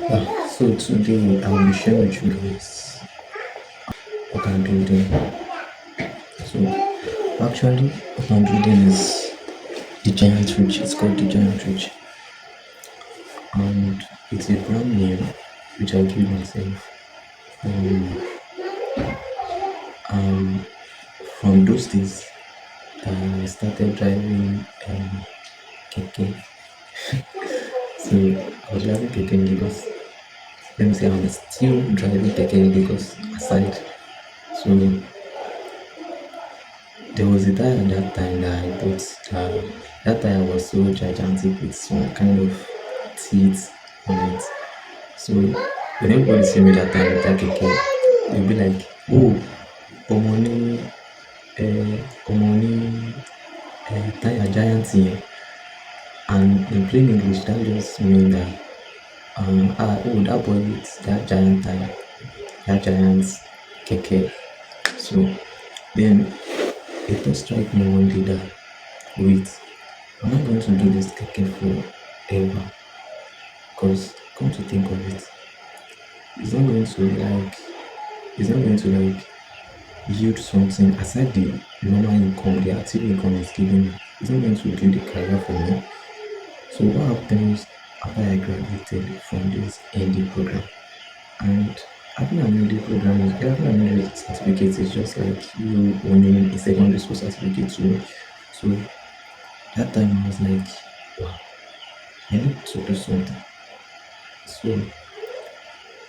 So today I'll be sharing with you guys what I'm building. So actually what I'm building is the Giant Reach. It's called the Giant Reach, and it's a brand name which I gave myself. Um, um from those days I started driving keke. So I was driving keke in Lagos. Let me say I'm still driving keke in Lagos aside. So there was a tire at that time that I bought. That tire was so gigantic with some kind of teeth on it. So when everybody see me that time with that keke, they'll be like, "Oh, Omoni, Omoni, tire giant here." And in plain English, that just mean that oh, that boy with that giant tire, that giant keke. So then it just strike me one day that wait, I'm not going to do this keke forever, because come to think of it, it's not going to like it's not going to like yield something aside the normal income, the active income it's giving me. It's not going to build a career for me. So what happens after I graduated from this ND program? And having an ND program is having an ND certificate is just like you owning a secondary school certificate to me. So that time I was like, wow, I need to do something. So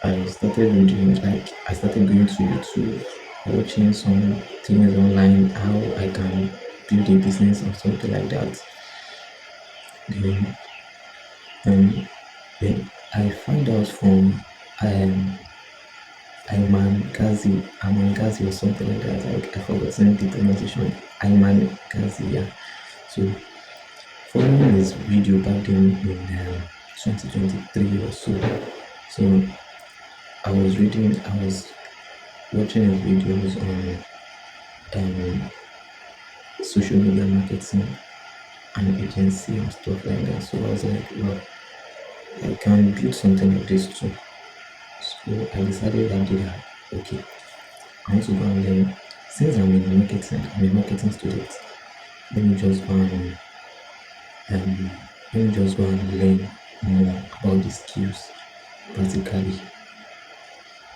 I started reading, like I started going to YouTube, watching some things online, how I can build a business or something like that. Then, um, then I find out from um, Ayman Gazi or something like that. Like I forgot the pronunciation. Ayman Gazi, yeah. So following his video back then in 2023 or so. So I was watching his videos on um, social media marketing and agency and stuff like that. So I was like, well, I can build something like this too. So I decided that day that okay, I want to go and learn. Since I'm a marketing student, let me just go and um, let me just go and learn more about the skills practically.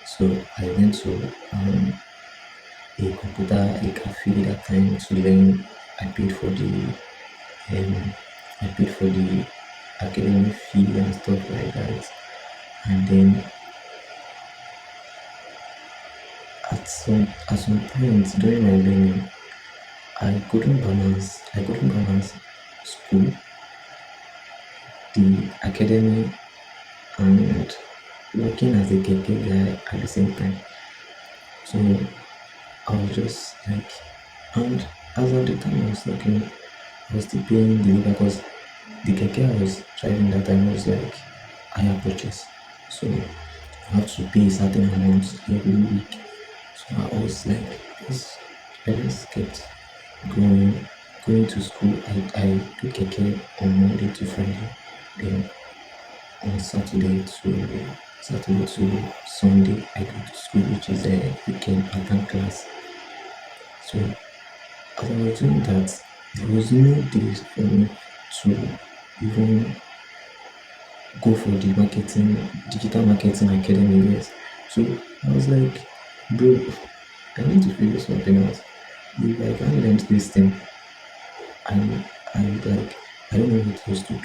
So I went to a cafe that time to learn. I paid for the um, I paid for the academic fee and stuff like that. And then at some point during my learning, I couldn't balance school, the academy, and working as a keke guy at the same time. So I was just like, and as of the time I was working, I was still paying the labor because the keke I was driving that time was like higher purchase. So I have to pay a certain amount every week. So I was like, this, I just kept going, going to school. I do keke on Monday to Friday, then on Saturday to Sunday, I go to school, which is a weekend pattern class. So as I was doing that, there was no days for me to even go for the digital marketing academy yet. So I was like, bro, I need to figure something out. If I can't learn this thing, I like I don't know what else to do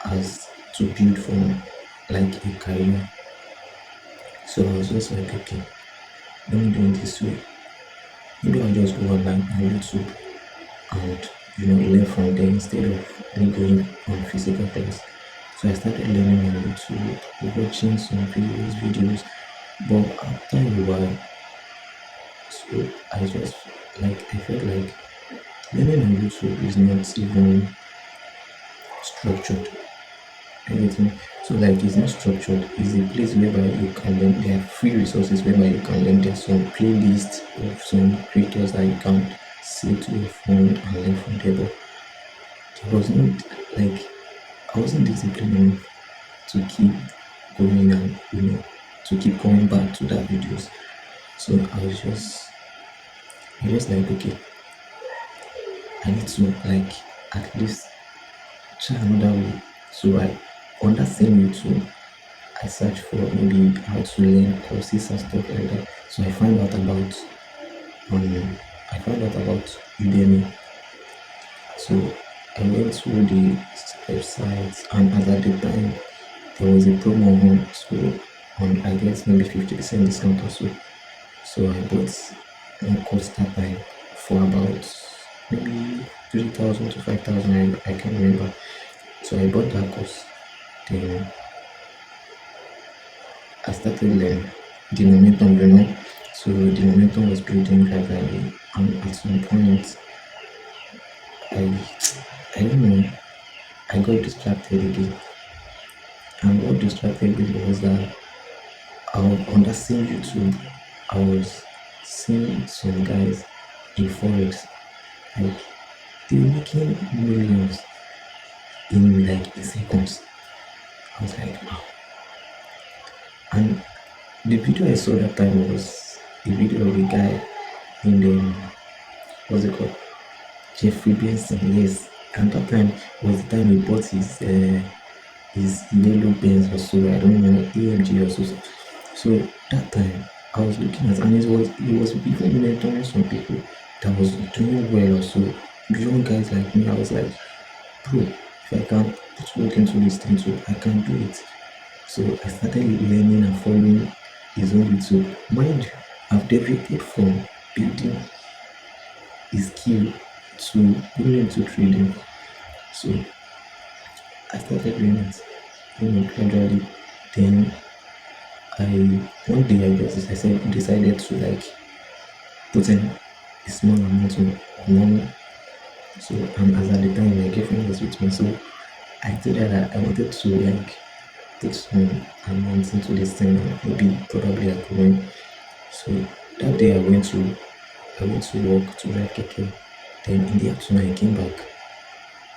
as to build from like a career. So I was just like, okay, let me do it this way. Maybe I'll just go online on YouTube and learn from there instead of me going on physical class. So I started learning on YouTube, watching some videos. But after a while, so I just I felt like learning on YouTube is not even structured. Everything. So it's not structured. It's a place whereby you can learn. There are free resources whereby you can learn. There's some playlists of some creators that you can save to your phone and learn from there. But there was not I wasn't disciplined enough to keep going and to keep coming back to that videos. So I was like, okay, I need to like at least try another way. So I on that same YouTube I searched for maybe how to learn courses and stuff like that. So um I found out about Udemy. So I went through the website, and as at the time there was a promo on, so on I guess maybe 50% discount or so. So I bought one course that time for about maybe 3,000 to 5,000. I can't remember. So I bought that course. Then I started learning the momentum, So the momentum was building gradually, and at some point, I I don't know, I got distracted again. And what distracted me was that on that same YouTube, I was seeing some guys in forex, like they were making millions in like in seconds. I was like, wow. And the video I saw that time was a video of a guy in the what's it called? Jeffrey Benson, yes. And that time was the time he bought his yellow Benz or so, I don't know, AMG or so. So that time I was looking at, and it was even mentoring some people that was doing well or so. Young guys like me, I was like, bro, if I can put work into this thing too, I can do it. So I started learning and following his own YouTube. Mind you, I've deviated from building his skill to going into trading. So I started doing it, gradually. Then I one day decided to like put in a small amount of money. So as at the time my girlfriend was with me, so I told her that I wanted to like put some amount into this thing, and maybe probably I could win. So that day I went to work to ride keke. Then in the afternoon I came back.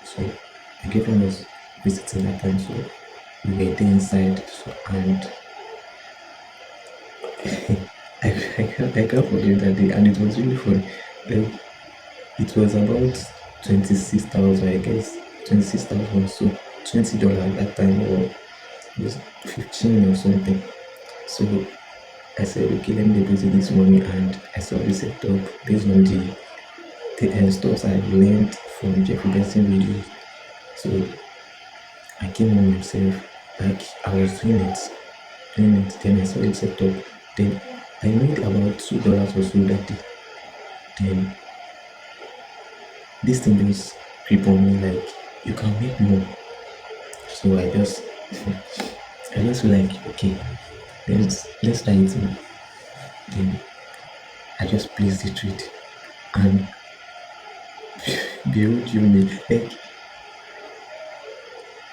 So my girlfriend was visiting that time, so we were there inside. So, and I can't forget that day, and it was really fun. Like it was about 26,000, I guess, 26,000, so $20 at that time, or it was 15 or something. So I said, okay, let me deposit this money, and I saw this set up based on the stores I learned from Jeffrey Benson videos. So I came on myself, like I was doing it. Then I saw it set up. Then I made about $2 or so that day. Then this thing just creep on me like you can make more. So I just feel like okay, let's try it now. Then I just placed the trade, and behold you me, like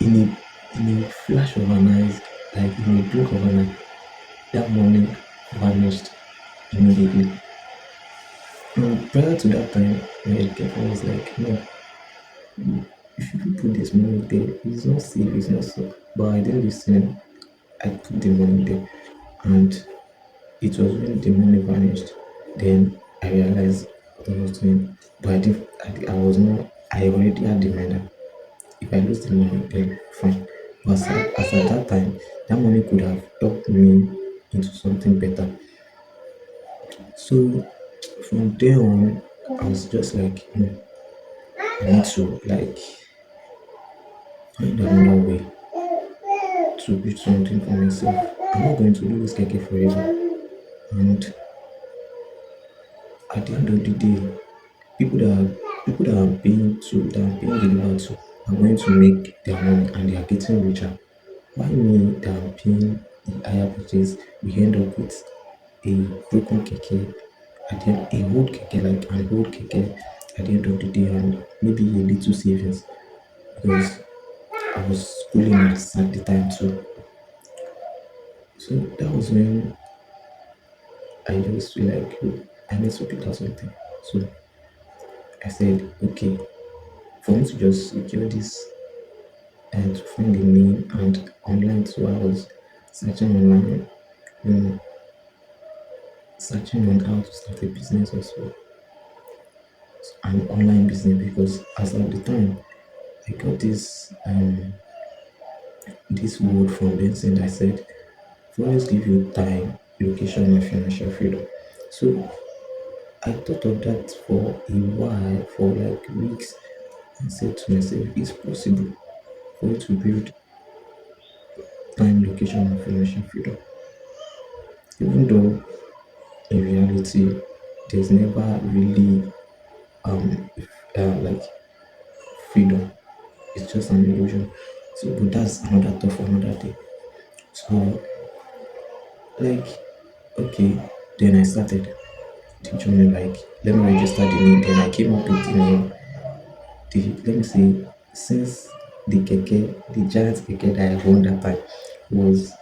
in a flash of an eye, like in a blink of an eye, that money vanished immediately. Prior to that time, my girlfriend was like, no, you shouldn't put this money there. It's not safe, it's not safe. But I didn't listen. I put the money there, and it was when the money vanished, then I realized what I was doing. But I was not, I already had the mind that if I lose the money, then fine. But as at that time, that money could have helped me into something better. So from there on, I was just like, I need to like find another way to build something for myself. I'm not going to do this keke forever. And at the end of the day, people that are paying delivered to are going to make their money, and they are getting richer. Why me that am paying the higher purchase, we end up with a broken keke at the end, a old keke, like an old keke at the end of the day, and maybe a little savings because I was schooling at the time too. So that was when I just feel like, "Oh, I need to pick out something." So I said, okay, for me to just secure this and to find a name and online 2 hours. searching online, you know, searching on how to start a business also, an online business, because as at the time I got this word from Benson that said always give you time, location, and financial freedom. So I thought of that for a while, for like weeks, and said to myself, it's possible for you to build time, location, and financial freedom. Even though in reality, there's never really like freedom. It's just an illusion. So, but that's another thought for another day. So, like, okay, then I started the journey. Like, let me register the name. Then I came up with the name. Let me see. Since the giant keke that I owned that time was,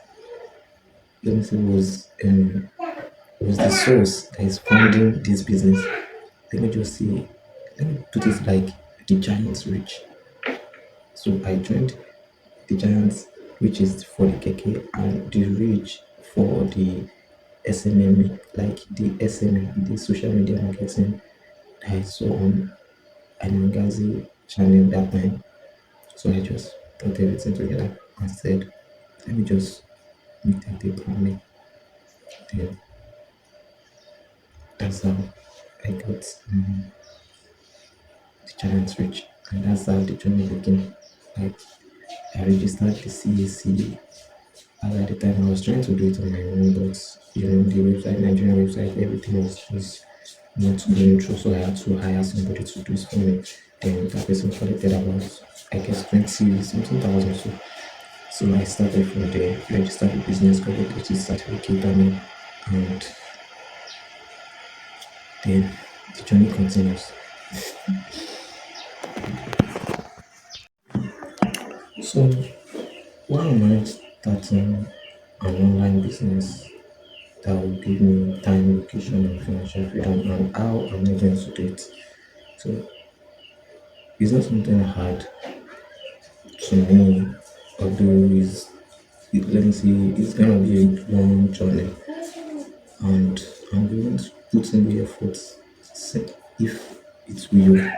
let me see, was the source that is funding this business. Let me just see. Let me put it like the giant's reach. So I joined the giants, which is for the keke, and the reach for the SMM, like the SMM, the social media marketing that I saw on Anangazi channel that time. So I just put everything together and said, let me just make that a brand name. Then that's how I got the giants reach, and that's how the journey began. Like I registered the CAC. And at the time, I was trying to do it on my own, but the website, Nigerian website, everything was just not going through. So I had to hire somebody to do it for me. Then that person collected about, I guess, 20 something thousand. So I started from there, registered the business, got the British certificate, and then the journey continues. So why am I starting an online business that will give me time, location, and financial freedom, and how am I going to do it? So it's not something hard to me, although let me see, it's gonna be a long journey, and I'm going to put in the effort, if it will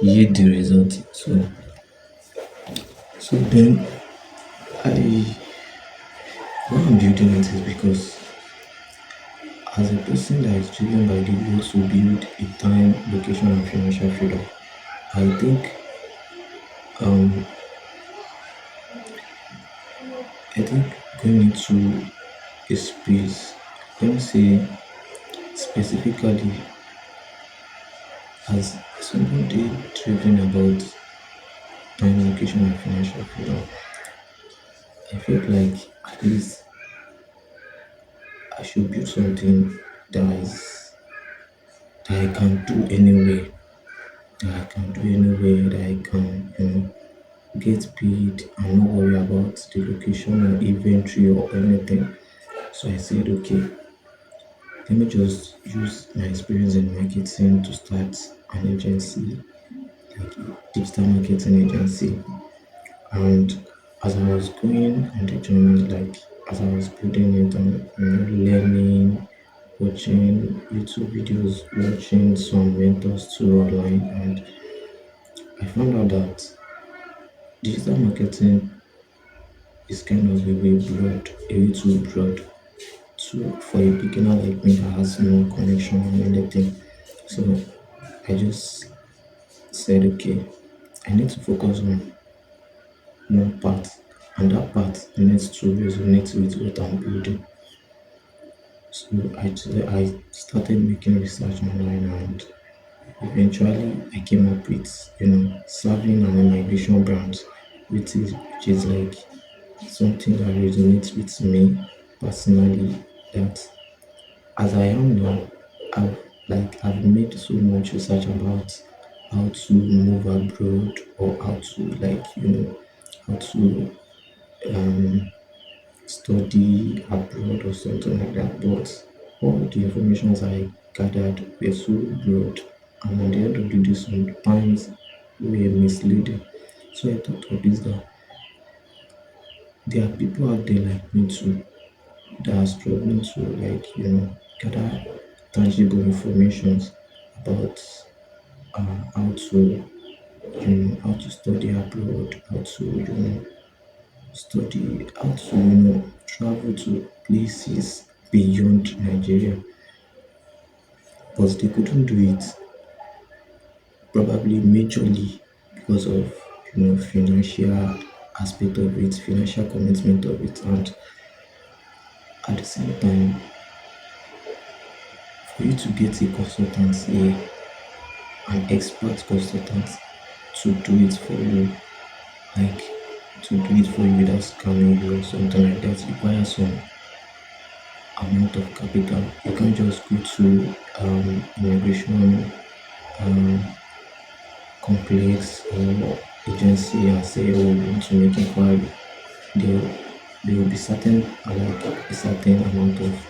yield the result. So then I why I'm building it is because as a person that is driven by the will to build a time, location, and financial freedom, I think um I think going into a space, let me say specifically as somebody driven about time, location, and financial freedom, I feel like at least I should build something that I can do anywhere, that I can, get paid and not worry about the location or inventory or anything. So I said, okay, let me just use my experience in marketing to start an agency, like a digital marketing agency. And as I was going on the journey, like as I was building it and learning, watching YouTube videos, watching some mentors too online, and I found out that digital marketing is kind of a way broad, a way too broad to for a beginner like me that has no connection or anything. So I just said, okay, I need to focus on one part, and that part needs to resonate with what I'm building. So I started making research online, and eventually I came up with serving an immigration brand, which is like something that resonates with me personally. That as I am now, I've I've made so much research about how to move abroad, or how to how to um study abroad or something like that. But all the informations I gathered were so broad, and at the end of the day, sometimes were misleading. So I thought of this, that there are people out there like me too, that are struggling to gather tangible information about how to how to study abroad, how to study, how to travel to places beyond Nigeria, but they couldn't do it probably majorly because of financial aspect of it, financial commitment of it, and at the same time, for you to get a consultant, an expert consultant to do it for you, like to do it for you without scamming you or something like that, requires some amount of capital. You can't just go to immigration um, complex or agency and say, oh, you want to make inquiry. There, there will be certain like a certain amount of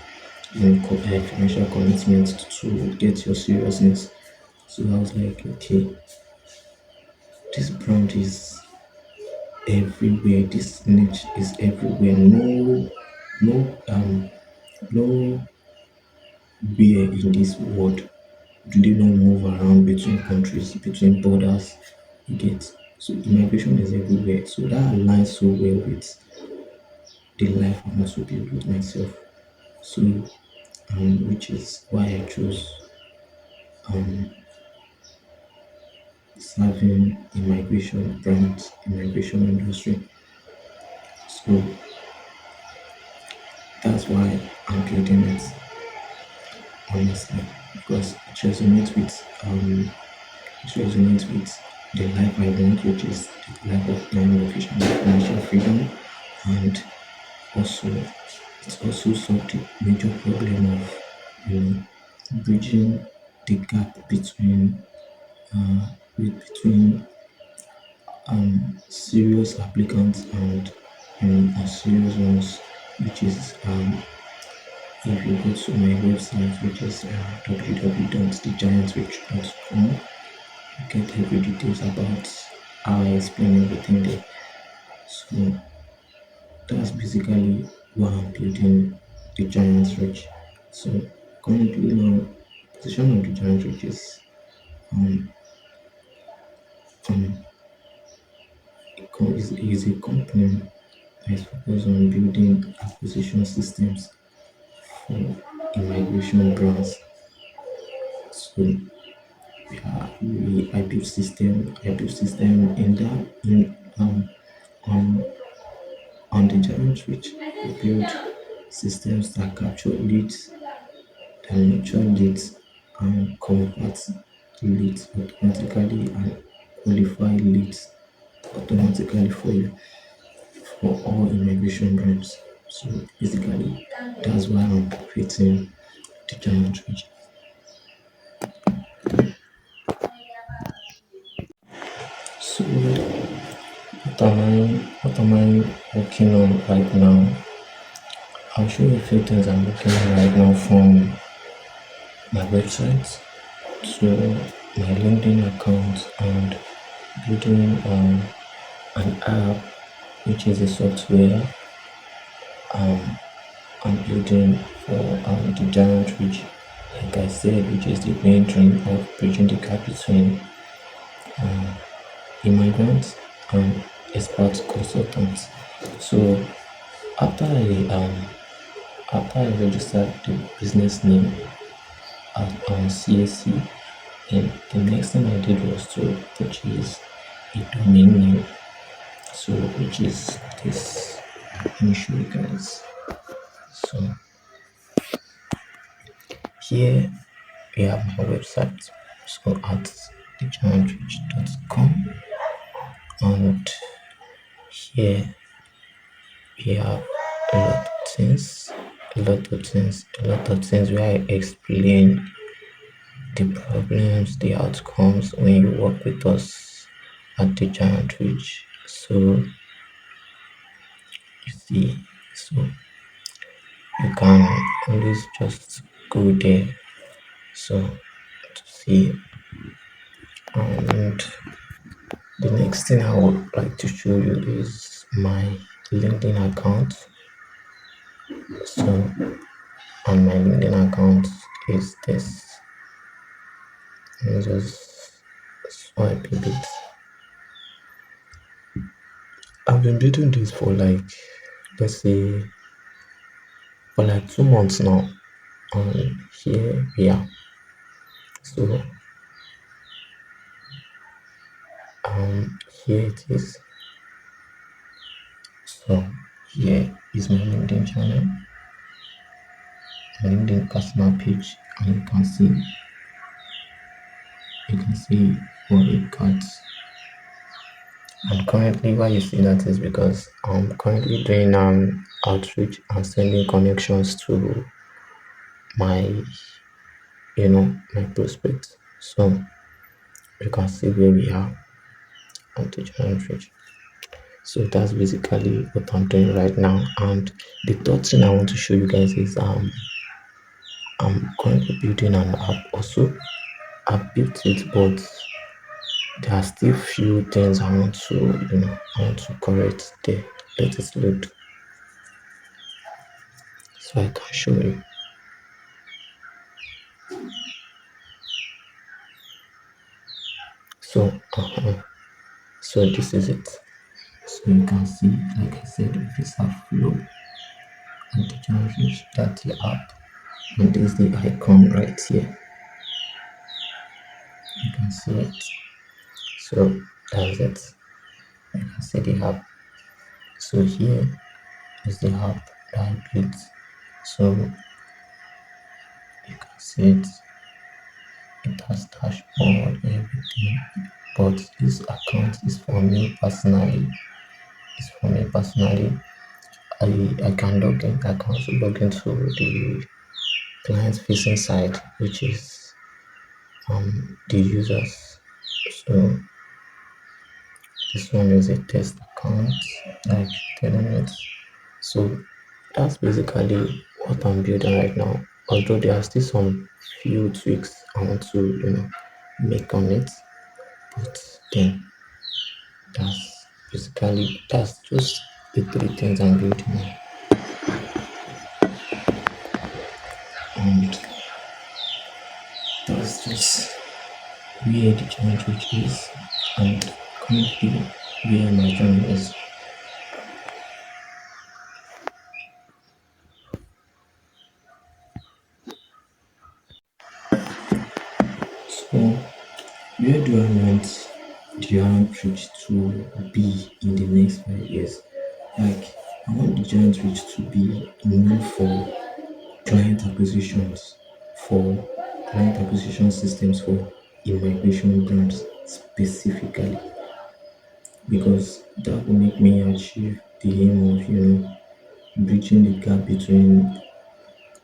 financial commitment to get your seriousness. So I was like, okay, this brand is everywhere. This niche is everywhere. No, nowhere in this world do they not move around between countries, between borders. You get so immigration is everywhere. So that aligns so well with the life I want to build with myself. So which is why I chose um serving immigration brands, immigration industry. So that's why I'm building it honestly because it resonates with the life I want, which is the life of non-location financial freedom, and also it's also solved the major problem of bridging the gap between serious applicants and unserious ones, which is if you go to my website, which is www.thegiantswitch.com, you get every details about how I explain everything there. So that's basically why I'm building the Giants Reach. So currently now, position of the Giants Reach is um, um is a company that is focused on building acquisition systems for immigration brands. So I build system in that in on on the Giants Reach. We build systems that capture leads, that nurture leads, and convert leads automatically and qualify leads automatically for you for all immigration brands. So basically, that's why I'm creating the Giant Reach. So what am I working on right now? I'll show you a few things I'm working on right now from my website to my LinkedIn account and building an app which is a software I'm building for the Giant Reach, like I said, which is the main dream of bridging the gap between immigrants and expert consultants. So after I registered the business name on CSC, then the next thing I did was to purchase a domain name. So which is this. Let me show you guys. So here we have my website. So at thegiantreach.com, and here we have a lot of things, a lot of things where I explain the problems, the outcomes when you work with us at the Giant Reach. So you see, so you can always just go there. So to see, and the next thing I would like to show you is my LinkedIn account. So, and my LinkedIn account is this. Let me just swipe a bit. I've been building this for like, let's say, for like 2 months now. And here we are. So, here it is. So, here is my LinkedIn channel, my LinkedIn personal page, and you can see what it got. And currently, why you see that is because I'm currently doing outreach and sending connections to my my prospects. So you can see where we are on digital outreach. So that's basically what I'm doing right now. And the third thing I want to show you guys is I'm currently building an app also. I've built it, but there are still few things I want to correct there. Let it load so I can show you. So so this is it. So you can see, like I said, VisaFlow and digital reach, that's the app, and this is the icon right here. You can see it. So that's it. You can see the app. So here is the app that I built. So you can see it. It has dashboard, everything. But this account is for me personally. It's for me personally. I can log in. I can also log into the client facing side, which is the users. So this one is a test account, like telling it. So that's basically what I'm building right now. Although there are still some few tweaks I want to make on it, but then that's just the three things I'm building on. And that's just where the challenge which is, and currently where my journey is. So where do I want the outreach to be in the next 5 years? Like, I want the giant reach to be known for client acquisitions, for client acquisition systems for immigration brands specifically, because that will make me achieve the aim of bridging the gap between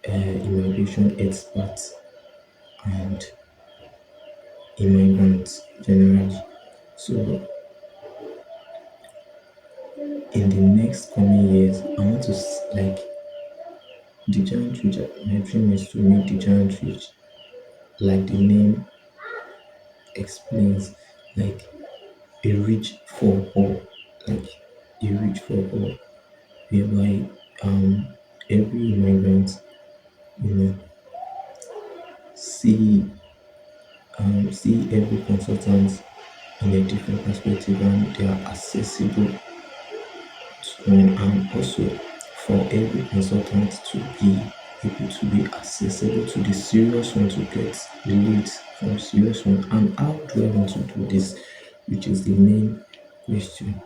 immigration experts and immigrants generally. So in the next coming years, I want to like the giant reach. My dream is to make the giant reach, like the name explains, like a reach for all, like a reach for all, whereby every immigrant, you know, see see every consultant in a different perspective, and they are accessible to, and also for every consultant to be able to be accessible to the serious one, to get leads from serious one. And how do I want to do this, which is the main question,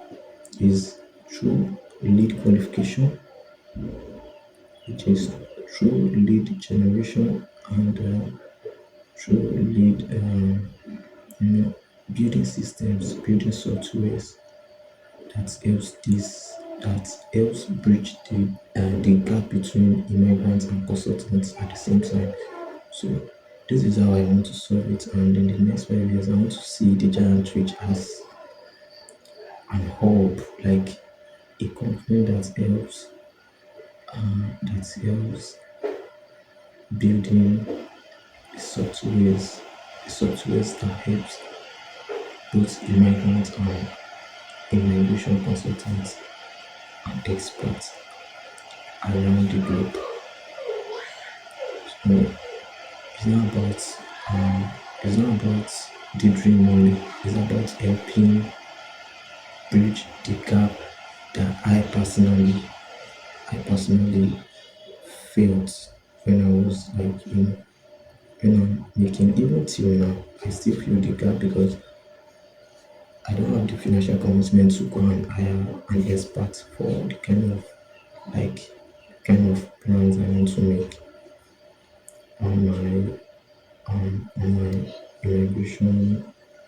is through lead qualification, which is through lead generation, and through lead you know building systems, building softwares that helps bridge the gap between immigrants and consultants at the same time. So this is how I want to solve it, and in the next 5 years I want to see the giant reach as an hub, like a company that helps building softwares that helps both immigrants and immigration consultants and experts. around the globe. So it's not about um it's not about the dream only. It's about helping bridge the gap that I personally felt when I was like when I'm making, even till now I still feel the gap because I don't have the financial commitment to go and hire an expert for the like kind of plans I want to make on my immigration,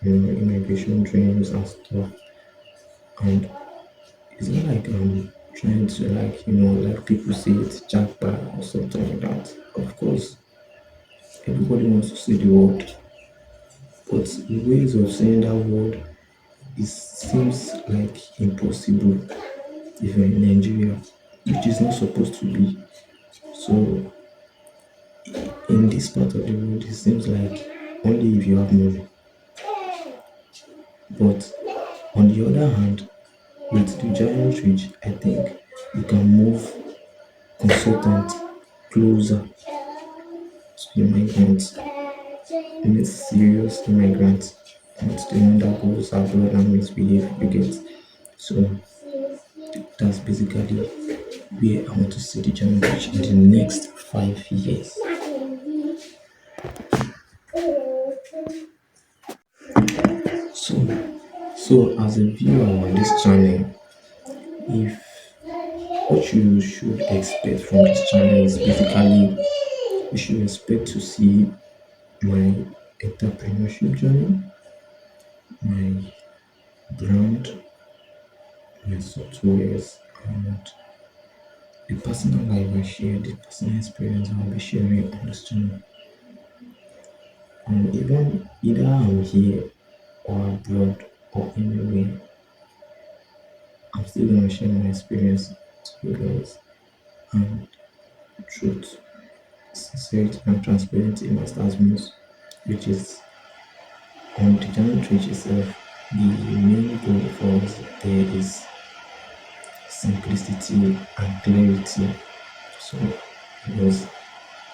immigration dreams and stuff. And it's not like I'm trying to like like people say it's jackpot or something like that. Of course, everybody wants to see the world, but the ways of saying that word seems like impossible if you're in Nigeria, which is not supposed to be. So in this part of the world, it seems like only if you have money. But on the other hand, with the giant reach, I think you can move consultant closer to the migrants, meet serious immigrants, not the one that goes abroad and misbehave, you get. So that's basically where I want to see the giant reach in the next 5 years. So, so as a viewer on this channel, if what you should expect from this channel is basically you should expect to see my entrepreneurship journey, my brand, my softwares, and the personal life I share, the personal experience I'll be sharing on this channel. And even either I'm here or abroad or anywhere, I'm still gonna share my experience to you guys. And truth, sincerity, and transparency masters most, which is on the giant reach itself. The main goal for us there is simplicity and clarity. So, because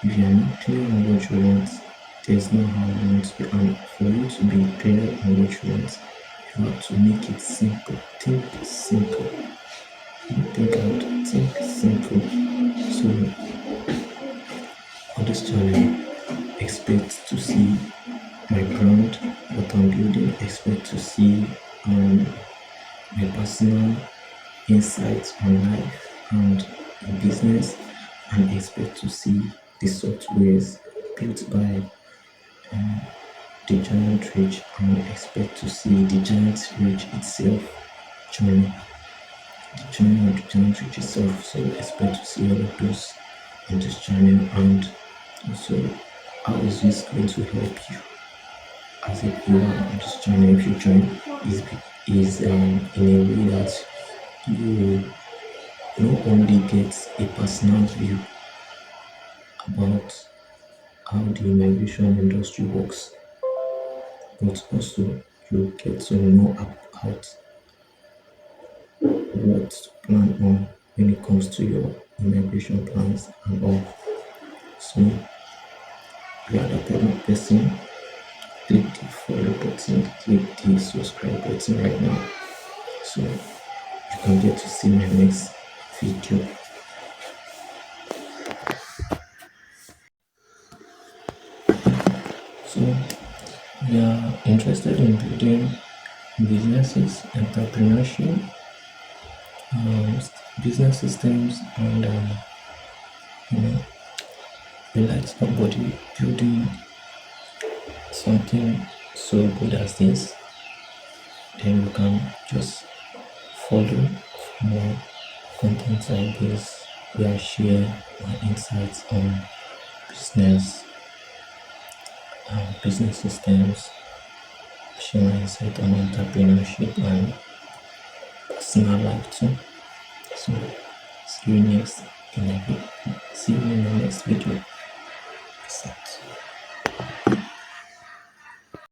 if you are not clear on what you want, there's no how you want to be. And for you to be clear on what you want, you have to make it simple. Think simple. Don't think out. Think simple. So on this channel, expect to see my brand, what I'm building. Expect to see my personal insights on life and in business, and expect to see the softwares built by the giant reach, and expect to see the giant reach itself journey, the journey of the giant reach itself. So expect to see all of those on this channel. And also, how is this going to help you as a viewer on this channel if you join? Is in a way that you not only get a personal view about how the immigration industry works, but also you get to know about what to plan on when it comes to your immigration plans and all. So if you are that type of person, click the follow button, click the subscribe button right now, so you can get to see my next video. So we are interested in building businesses, entrepreneurship, business systems, and you know, we like somebody building something so good as this, then you can just follow more content like this where I share my insights on business, business systems, share my insight on entrepreneurship and personal life too. So see you in the next video. Peace out.